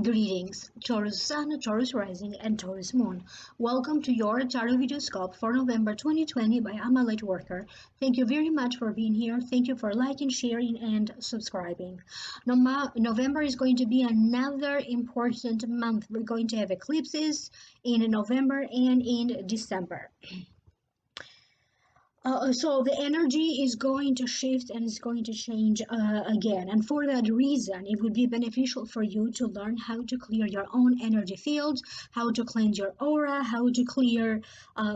Greetings, Taurus Sun, Taurus Rising, and Taurus Moon. Welcome to your Tarot Videoscope for November 2020 by LightWorker. Thank you very much for being here. Thank you for liking, sharing, and subscribing. November is going to be another important month. We're going to have eclipses in November and in December. So the energy is going to shift and is going to change again. And for that reason, it would be beneficial for you to learn how to clear your own energy fields, how to cleanse your aura, how to clear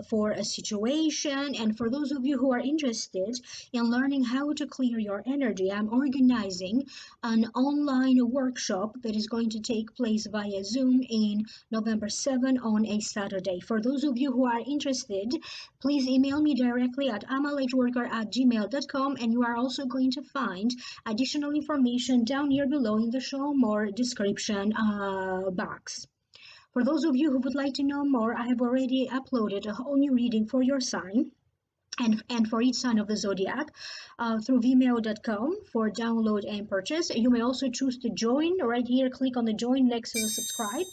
for a situation. And for those of you who are interested in learning how to clear your energy, I'm organizing an online workshop that is going to take place via Zoom in November 7 on a Saturday. For those of you who are interested, please email me directly at lightworker@gmail.com, and you are also going to find additional information down here below in the show more description box. For those of you who would like to know more, I have already uploaded a whole new reading for your sign and for each sign of the zodiac through vimeo.com for download and purchase. You may also choose to join right here. Click on the join next to the subscribe.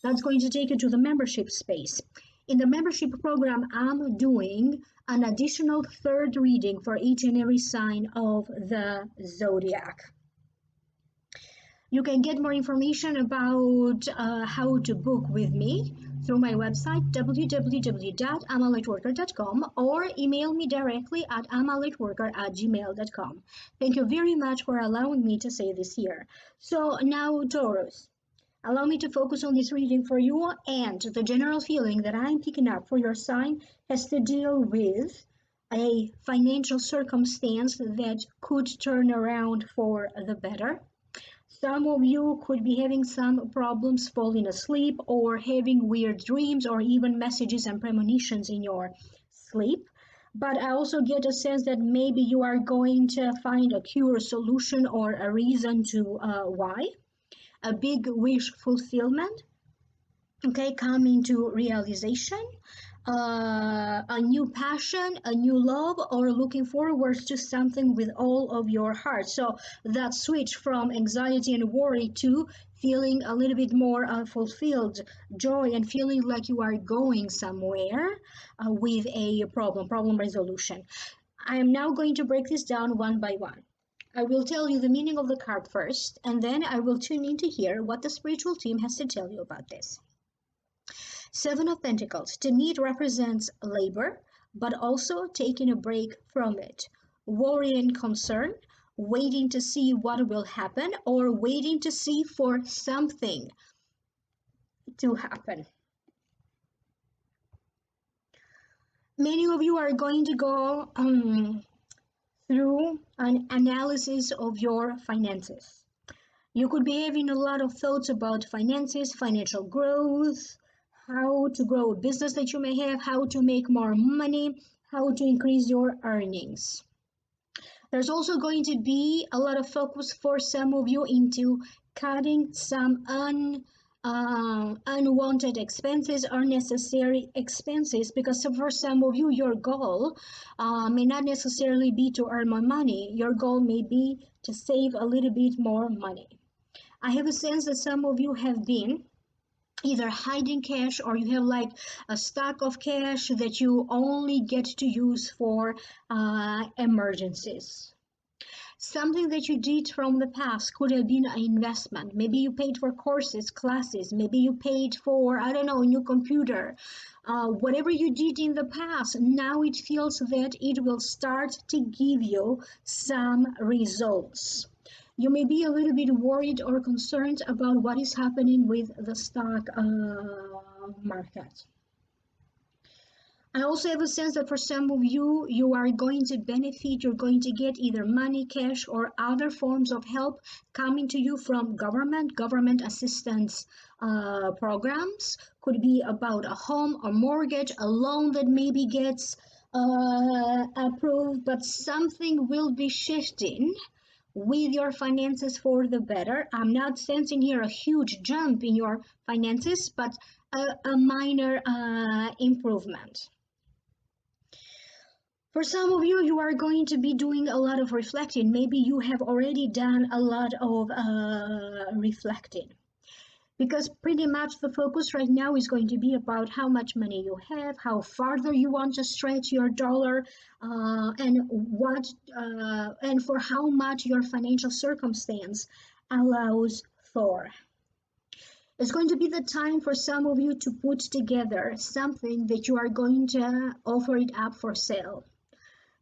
That's going to take you to the membership space. In the membership program, I'm doing an additional third reading for each and every sign of the zodiac. You can get more information about how to book with me through my website www.amalightworker.com or email me directly at amalightworker@gmail.com. Thank you very much for allowing me to say this here. So now, Taurus, allow me to focus on this reading for you, and the general feeling that I'm picking up for your sign has to deal with a financial circumstance that could turn around for the better. Some of you could be having some problems falling asleep or having weird dreams or even messages and premonitions in your sleep. But I also get a sense that maybe you are going to find a cure, solution, or a reason to why. A big wish fulfillment, okay, coming to realization, a new passion, a new love, or looking forward to something with all of your heart. So that switch from anxiety and worry to feeling a little bit more fulfilled, joy, and feeling like you are going somewhere with a problem resolution. I am now going to break this down one by one. I will tell you the meaning of the card first, and then I will tune in to hear what the spiritual team has to tell you about this. Seven of Pentacles. To me, it represents labor, but also taking a break from it. Worry and concern, waiting to see what will happen, or waiting to see for something to happen. Many of you are going to go through an analysis of your finances. You could be having a lot of thoughts about finances, financial growth, how to grow a business that you may have, how to make more money, how to increase your earnings. There's also going to be a lot of focus for some of you into cutting some unwanted expenses, unnecessary expenses, because for some of you, your goal may not necessarily be to earn more money. Your goal may be to save a little bit more money. I have a sense that some of you have been either hiding cash, or you have like a stock of cash that you only get to use for emergencies. Something that you did from the past could have been an investment. Maybe you paid for courses, classes. Maybe you paid for, I don't know, a new computer. Whatever you did in the past, now it feels that it will start to give you some results. You may be a little bit worried or concerned about what is happening with the stock market. I also have a sense that for some of you, you are going to benefit, you're going to get either money, cash, or other forms of help coming to you from government assistance programs. Could be about a home, a mortgage, a loan that maybe gets approved, but something will be shifting with your finances for the better. I'm not sensing here a huge jump in your finances, but a minor improvement. For some of you, you are going to be doing a lot of reflecting. Maybe you have already done a lot of reflecting. Because pretty much the focus right now is going to be about how much money you have, how farther you want to stretch your dollar, and for how much your financial circumstance allows for. It's going to be the time for some of you to put together something that you are going to offer it up for sale.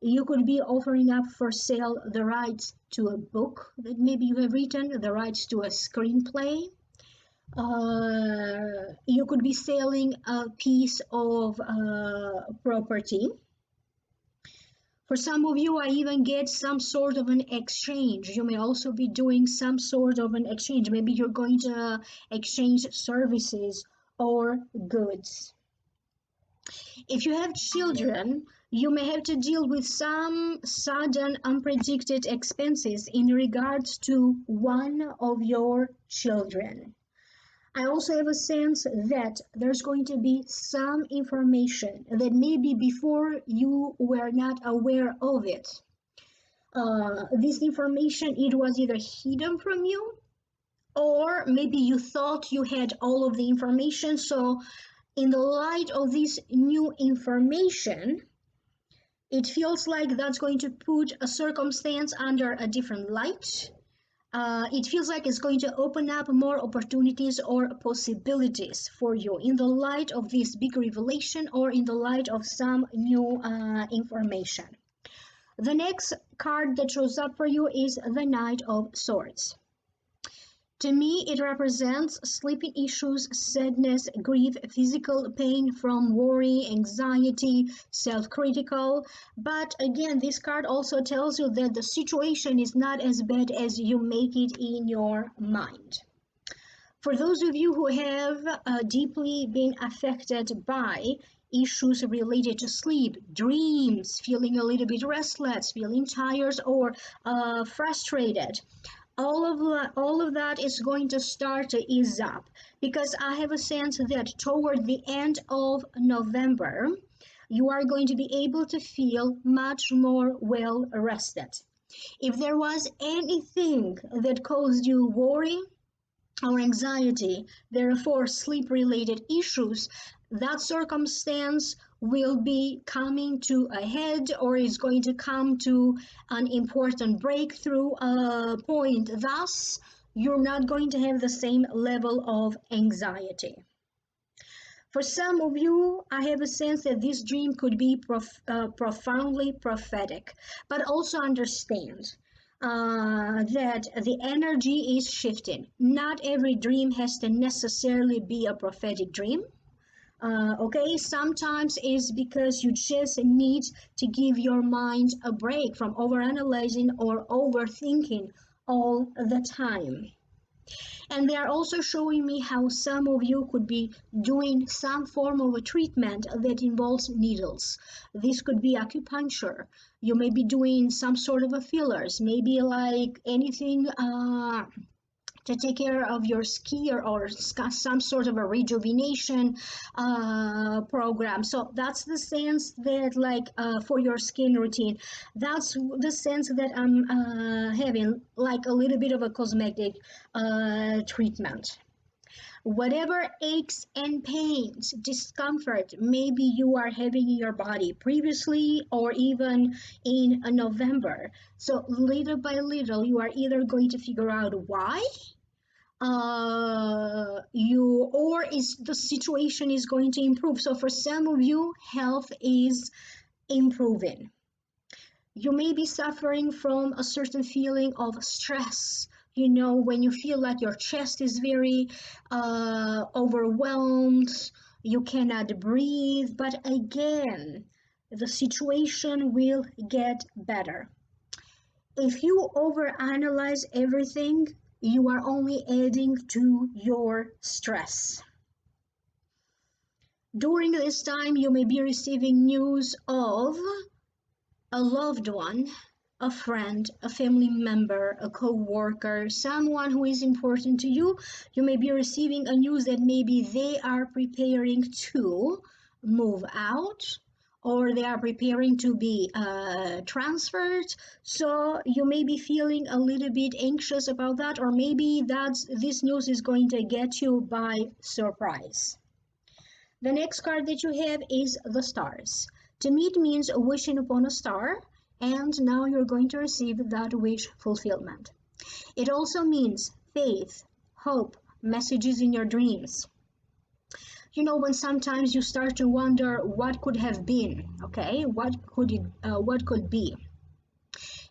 You could be offering up for sale the rights to a book that maybe you have written, the rights to a screenplay. You could be selling a piece of property. For some of you, I even get some sort of an exchange. You may also be doing some sort of an exchange. Maybe you're going to exchange services or goods. If you have children, you may have to deal with some sudden unpredicted expenses in regards to one of your children. I also have a sense that there's going to be some information that maybe before you were not aware of it. This information, it was either hidden from you, or maybe you thought you had all of the information. So in the light of this new information, it feels like that's going to put a circumstance under a different light. It feels like it's going to open up more opportunities or possibilities for you in the light of this big revelation or in the light of some new information. The next card that shows up for you is the Knight of Swords. To me, it represents sleeping issues, sadness, grief, physical pain from worry, anxiety, self-critical. But again, this card also tells you that the situation is not as bad as you make it in your mind. For those of you who have deeply been affected by issues related to sleep, dreams, feeling a little bit restless, feeling tired or frustrated, all of that is going to start to ease up, because I have a sense that toward the end of November, you are going to be able to feel much more well rested. If there was anything that caused you worry or anxiety, therefore sleep related issues, that circumstance will be coming to a head or is going to come to an important breakthrough point. Thus, you're not going to have the same level of anxiety. For some of you, I have a sense that this dream could be profoundly prophetic, but also understand that the energy is shifting. Not every dream has to necessarily be a prophetic dream. Okay, sometimes it's because you just need to give your mind a break from overanalyzing or overthinking all the time. And they are also showing me how some of you could be doing some form of a treatment that involves needles. This could be acupuncture. You may be doing some sort of a fillers, maybe like anything to take care of your skin or some sort of a rejuvenation program. So that's the sense that, like, for your skin routine, that's the sense that I'm having, like a little bit of a cosmetic treatment. Whatever aches and pains, discomfort maybe you are having in your body previously or even in November. So little by little, you are either going to figure out why you or is the situation is going to improve. So for some of you, health is improving. You may be suffering from a certain feeling of stress. You know, when you feel like your chest is very overwhelmed, you cannot breathe, but again, the situation will get better. If you overanalyze everything, you are only adding to your stress. During this time, you may be receiving news of a loved one, a friend, a family member, a co-worker, someone who is important to you. You may be receiving a news that maybe they are preparing to move out or they are preparing to be transferred. So you may be feeling a little bit anxious about that, or maybe this news is going to get you by surprise. The next card that you have is the stars. To me, it means wishing upon a star, and now you're going to receive that wish fulfillment. It also means faith, hope, messages in your dreams. You know, when sometimes you start to wonder what could have been, okay, what could be.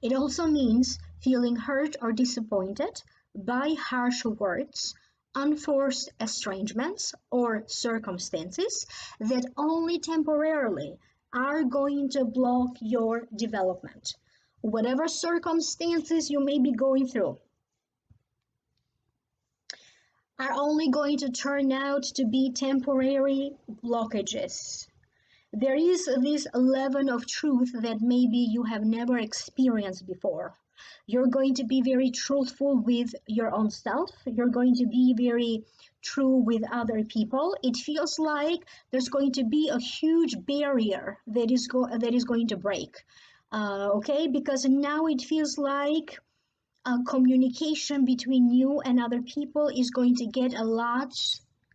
It also means feeling hurt or disappointed by harsh words, unforced estrangements, or circumstances that only temporarily are going to block your development. Whatever circumstances you may be going through are only going to turn out to be temporary blockages. There is this level of truth that maybe you have never experienced before. You're going to be very truthful with your own self. You're going to be very true with other people. It feels like there's going to be a huge barrier that is going to break. Okay, because now it feels like communication between you and other people is going to get a lot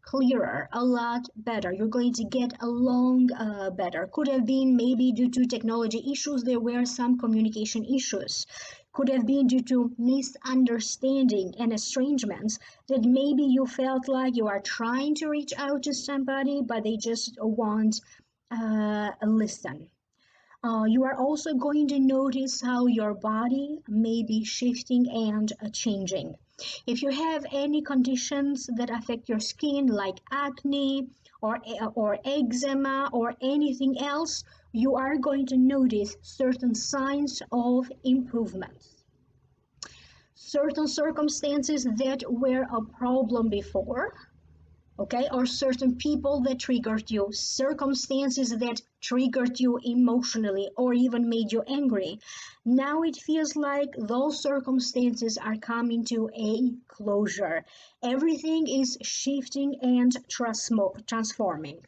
clearer, a lot better. You're going to get along better. Could have been maybe due to technology issues, there were some communication issues. Could have been due to misunderstanding and estrangements that maybe you felt like you are trying to reach out to somebody, but they just won't listen. You are also going to notice how your body may be shifting and changing. If you have any conditions that affect your skin, like acne or eczema or anything else, you are going to notice certain signs of improvement. Certain circumstances that were a problem before, okay, or certain people that triggered you, circumstances that triggered you emotionally or even made you angry. Now it feels like those circumstances are coming to a closure. Everything is shifting and transforming.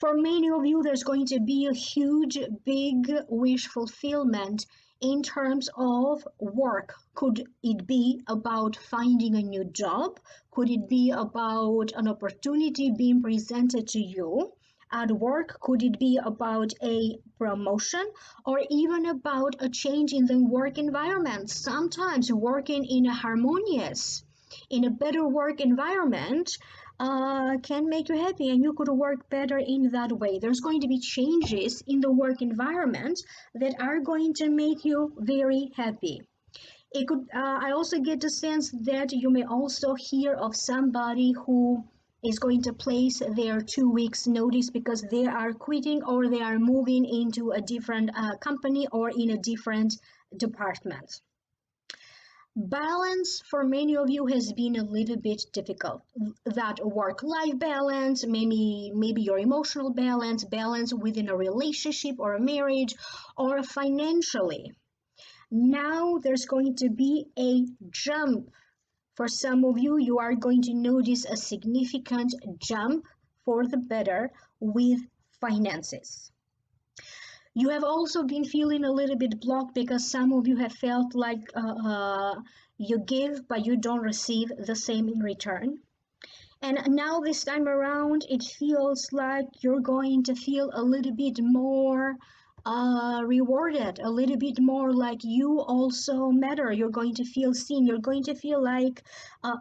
For many of you, there's going to be a huge, big wish fulfillment in terms of work. Could it be about finding a new job? Could it be about an opportunity being presented to you at work? Could it be about a promotion or even about a change in the work environment? Sometimes working in a harmonious, in a better work environment can make you happy and you could work better in that way. There's going to be changes in the work environment that are going to make you very happy. It could. I also get the sense that you may also hear of somebody who is going to place their 2 weeks notice because they are quitting or they are moving into a different company or in a different department. Balance for many of you has been a little bit difficult. That work-life balance, maybe your emotional balance within a relationship or a marriage or financially. Now there's going to be a jump. For some of you, you are going to notice a significant jump for the better with finances. You have also been feeling a little bit blocked because some of you have felt like you give but you don't receive the same in return. And now this time around, it feels like you're going to feel a little bit more rewarded, a little bit more like you also matter. You're going to feel seen. You're going to feel like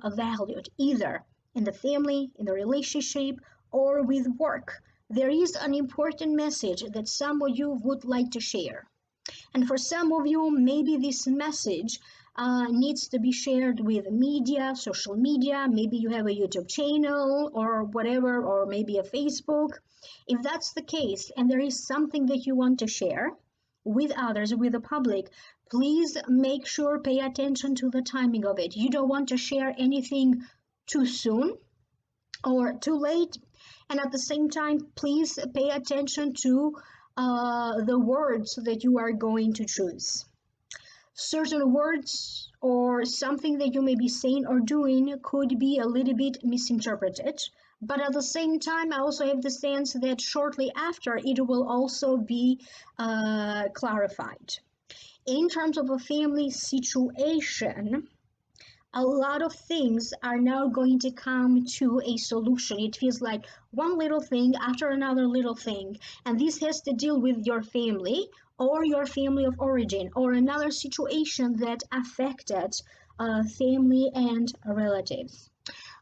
valued, either in the family, in the relationship, or with work. There is an important message that some of you would like to share. And for some of you, maybe this message needs to be shared with media, social media. Maybe you have a YouTube channel or whatever, or maybe a Facebook. If that's the case and there is something that you want to share with others, with the public, please make sure, pay attention to the timing of it. You don't want to share anything too soon or too late. And at the same time, please pay attention to the words that you are going to choose. Certain words or something that you may be saying or doing could be a little bit misinterpreted. But at the same time, I also have the sense that shortly after, it will also be clarified. In terms of a family situation, a lot of things are now going to come to a solution. It feels like one little thing after another little thing, and this has to deal with your family or your family of origin or another situation that affected family and relatives.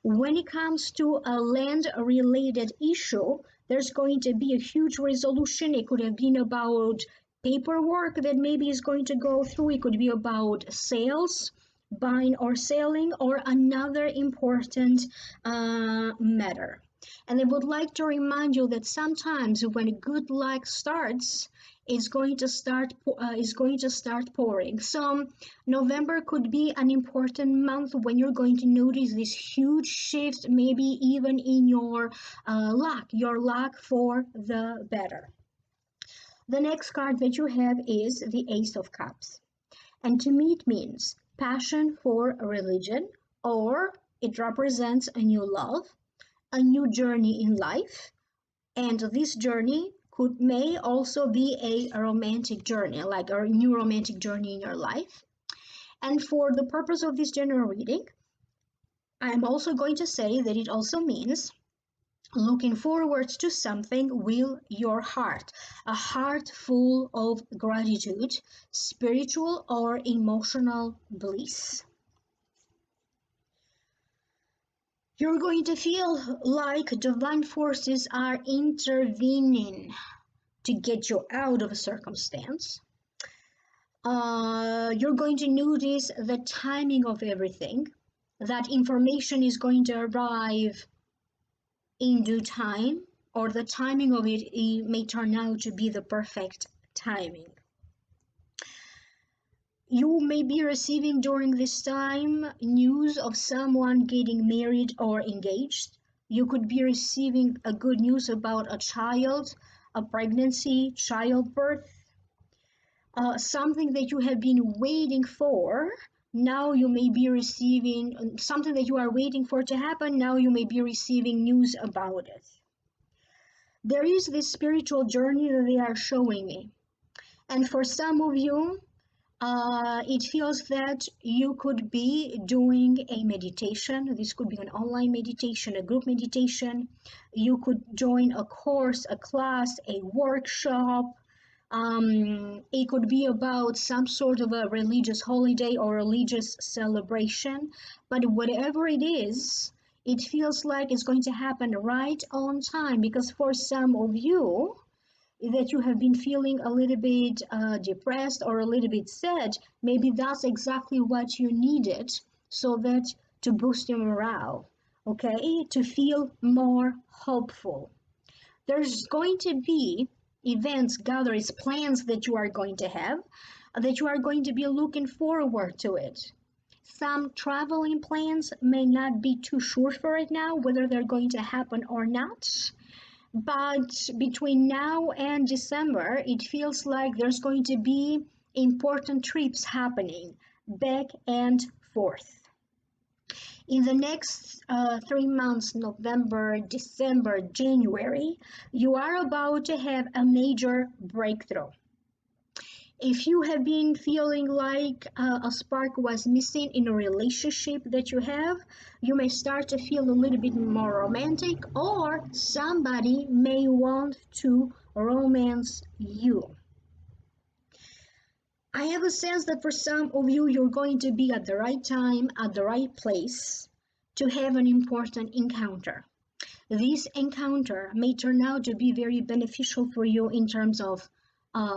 When it comes to a land related issue, there's going to be a huge resolution. It could have been about paperwork that maybe is going to go through, it could be about sales, buying or selling, or another important matter. And I would like to remind you that sometimes when good luck starts, it's going to start pouring. So November could be an important month when you're going to notice this huge shift, maybe even in your luck for the better. The next card that you have is the Ace of Cups. And to me, it means passion for religion, or it represents a new love, a new journey in life, and this journey may also be a romantic journey, like a new romantic journey in your life. And for the purpose of this general reading, I'm also going to say that it also means looking forward to something with your heart, a heart full of gratitude, spiritual or emotional bliss. You're going to feel like divine forces are intervening to get you out of a circumstance. You're going to notice the timing of everything. That information is going to arrive in due time, or the timing of it may turn out to be the perfect timing. You may be receiving during this time news of someone getting married or engaged. You could be receiving a good news about a child, a pregnancy, childbirth, something that you have been waiting for. Now you may be receiving something that you are waiting for to happen. Now you may be receiving news about it. There is this spiritual journey that they are showing me. And for some of you, it feels that you could be doing a meditation. This could be an online meditation, a group meditation. You could join a course, a class, a workshop. It could be about some sort of a religious holiday or religious celebration. But whatever it is, it feels like it's going to happen right on time, because for some of you, that you have been feeling a little bit depressed or a little bit sad, maybe that's exactly what you needed, so that to boost your morale, okay, to feel more hopeful. There's going to be events, gatherings, plans that you are going to have, that you are going to be looking forward to it. Some traveling plans may not be too sure for right now whether they're going to happen or not. But between now and December, it feels like there's going to be important trips happening back and forth. In the next 3 months, November, December, January, you are about to have a major breakthrough. If you have been feeling like a spark was missing in a relationship that you have, you may start to feel a little bit more romantic, or somebody may want to romance you. I have a sense that for some of you, you're going to be at the right time, at the right place to have an important encounter. This encounter may turn out to be very beneficial for you in terms of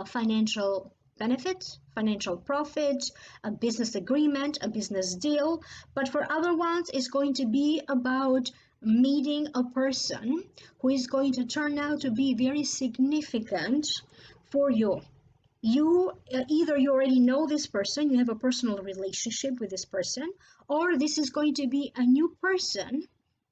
financial benefit, financial profit, a business agreement, a business deal. But for other ones, it's going to be about meeting a person who is going to turn out to be very significant for you. You either you already know this person, you have a personal relationship with this person, or this is going to be a new person,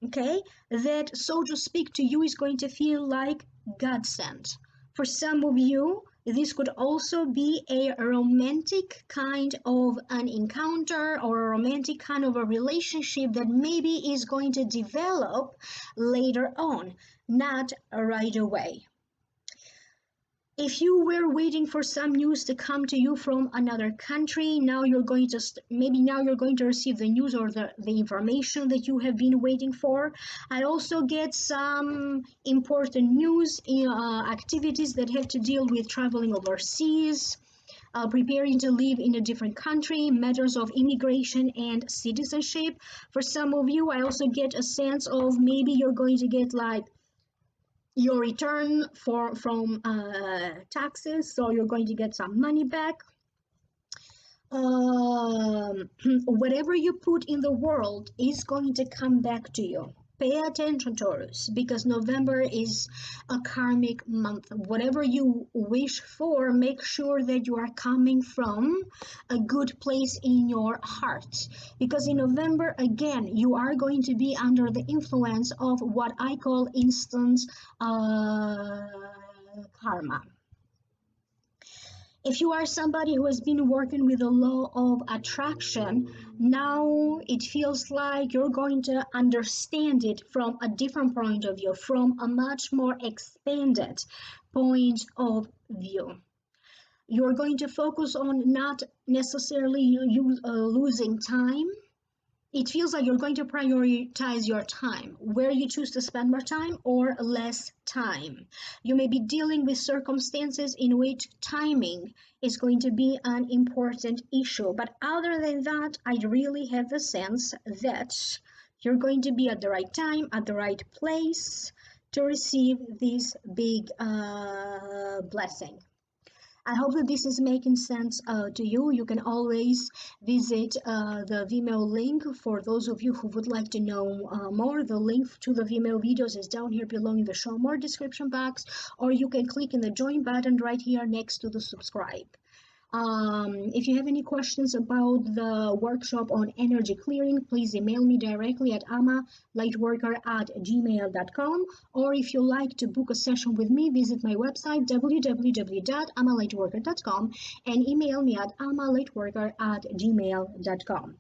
okay, that, so to speak, to you is going to feel like God sent. For some of you, this could also be a romantic kind of an encounter or a romantic kind of a relationship that maybe is going to develop later on, not right away. If you were waiting for some news to come to you from another country, now you're going to maybe now you're going to receive the news or the information that you have been waiting for. I also get some important news in activities that have to deal with traveling overseas, preparing to live in a different country, matters of immigration and citizenship. For some of you, I also get a sense of maybe you're going to get like your return from taxes, so you're going to get some money back. Whatever you put in the world is going to come back to you. Pay attention, Taurus, because November is a karmic month. Whatever you wish for, make sure that you are coming from a good place in your heart. Because in November, again, you are going to be under the influence of what I call instant karma. If you are somebody who has been working with the law of attraction, now it feels like you're going to understand it from a different point of view, from a much more expanded point of view. You're going to focus on not necessarily losing time. It feels like you're going to prioritize your time, where you choose to spend more time or less time. You may be dealing with circumstances in which timing is going to be an important issue. But other than that, I really have the sense that you're going to be at the right time, at the right place to receive this big blessing. I hope that this is making sense to you. You can always visit the Vimeo link for those of you who would like to know more. The link to the Vimeo videos is down here below in the show more description box, or you can click in the join button right here next to the subscribe. If you have any questions about the workshop on energy clearing, please email me directly at amalightworker@gmail.com. Or if you like to book a session with me, visit my website www.amalightworker.com and email me at amalightworker@gmail.com.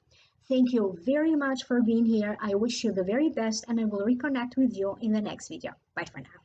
Thank you very much for being here. I wish you the very best, and I will reconnect with you in the next video. Bye for now.